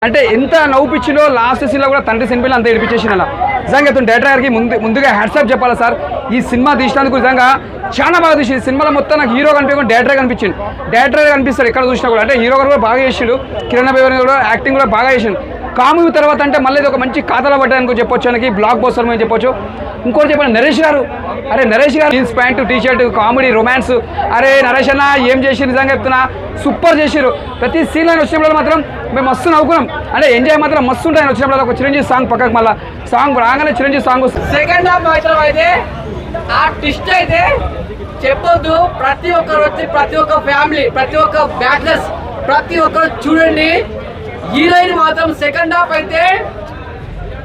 అంటే ఎంత నవ్వుపిచ్చిలో లాస్ట్ సీన్లో కూడా తండ్రి సినిమాలు అంత ఏడిపించేసిన నిజంగా డైరెక్టర్ గారికి ముందుగా హ్యాట్సాప్ చెప్పాలి సార్. ఈ సినిమా తీసినందుకు నిజంగా చాలా బాగా తీసింది. సినిమాలో మొత్తం నాకు హీరో కనిపించకుండా డైరెక్టర్ కనిపించింది. డైరెక్టర్ కనిపిస్తారు ఎక్కడ చూసినా కూడా. అంటే హీరో గారు కూడా బాగా చేసిండు, కిరణ్ అభయ్ కూడా యాక్టింగ్ కూడా బాగా చేసిండు. కామెడీ తర్వాత అంటే మళ్ళీ ఒక మంచి ఖాతాలో పడ్డానికి చెప్పొచ్చు, ఆయనకి బ్లాక్ బస్టర్ అని చెప్పొచ్చు. ఇంకోటి చెప్పండి నరేష్ గారు, అరే నరేష్ గారు jeans pant T-shirt comedy romance, అరే నరేష్ అన్న ఏం చేసిరు నిజంగా చెప్తున్నా, సూపర్ చేసిరు. ప్రతి సీన్ ఆయన వచ్చినప్పుడు మాత్రం మేము మస్తు నవ్వుకున్నాం. అంటే ఎంజాయ్ మాత్రం మస్తు ఉంటాయి. ఆయన వచ్చినప్పుడు ఒక చిరంజీవి సాంగ్ పక్కకు మళ్ళీ సాంగ్ రాగానే చిరంజీవి సాంగ్ వస్తుంది. సెకండ్ హాఫ్ మాత్రం అయితే ఆ ట్విస్ట్ అయితే చెప్పొద్దు. ప్రతి ఒక్కరు వచ్చి ప్రతి ఒక్క ఫ్యామిలీ ప్రతి ఒక్క బ్యాచిలర్స్ ప్రతి ఒక్కరు చూడండి. హీరోయిన్ మాత్రం సెకండ్ హాఫ్ అయితే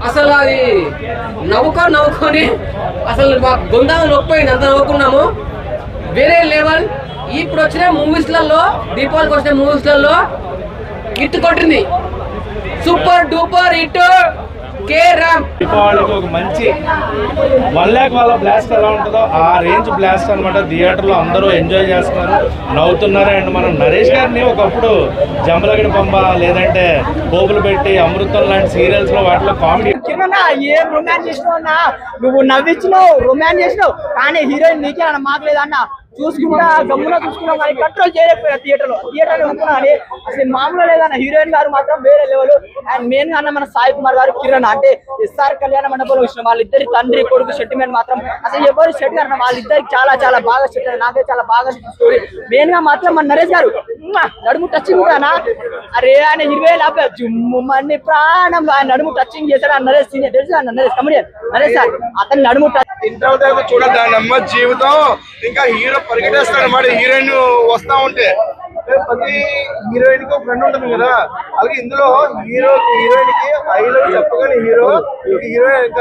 అసలు అది నవ్వుకొని అసలు మా గొంతాలు నొప్పిపోయింది, అంత నవ్వుకున్నాము. వేరే లెవెల్. ఇప్పుడు వచ్చిన మూవీస్లలో దీపావళికి వచ్చిన మూవీస్లలో హిట్ కొట్టింది. సూపర్ డూపర్ హిట్ కే రామ్. దీపావళికి ఒక మంచి 1 lakh వాళ్ళ బ్లాస్ట్ ఎలా ఉంటుందో ఆ రేంజ్ బ్లాస్ట్ అనమాట. థియేటర్లో అందరూ ఎంజాయ్ చేస్తున్నారు, నవ్వుతున్నారు. అండ్ మనం నరేష్ గారిని ఒకప్పుడు జంబలగడి పంప లేదంటే పోపులు పెట్టి అమృతం లాంటి సీరియల్స్ లో వాటిలో కామెడీ ఏం రొమాన్స్ చేసినావు అన్న, నువ్వు నవ్వించినావు రొమాన్స్ చేసినావు, కానీ హీరోయిన్ నీకే అన్న మాకు లేదన్న. చూసుకుంటా గమ్మున చూసుకున్నాం కానీ కంట్రోల్ చేయలేకపోయినా థియేటర్ అనుకున్నా అని అసలు మామూలు లేదన్న. హీరోయిన్ గారు మాత్రం వేరే లెవెల్. అండ్ మెయిన్ గా అన్న మన సాయి కుమార్ గారు కిరణ్ అంటే ఎస్ఆర్ కళ్యాణ మండపంలో వచ్చిన వాళ్ళిద్దరి తండ్రి కొడుకు సెంటిమెంట్ మాత్రం అసలు ఎవరు సెట్ అన్న వాళ్ళిద్దరికి చాలా చాలా బాగా సెట్ అయ్యారు. నాకే చాలా బాగా స్టోరీ. మెయిన్ గా మాత్రం మన నరేష్ గారు నడుము టచింగ్ ఉంటానా, అరే ఆయన 20 జుమ్ము మన్ని ప్రాణం ఆయన నడుము టచింగ్ చేశాడు. ఆ నరేష్ సీనియర్ తెలుసు అన్న, నరేష్ కమెడియన్ నరేష్ సార్, అతని నడుము చూడండి అమ్మ జీవితం ఇంకా హీరో పరిగెట్టేస్తాడు అన్నమాట. హీరోయిన్ వస్తా ఉంటే ప్రతి హీరోయిన్ కి ఒక ఫ్రెండ్ ఉంటుంది కదా, అలాగే ఇందులో హీరోయిన్ కి ఐ లవ్ చెప్పగానే హీరోయిన్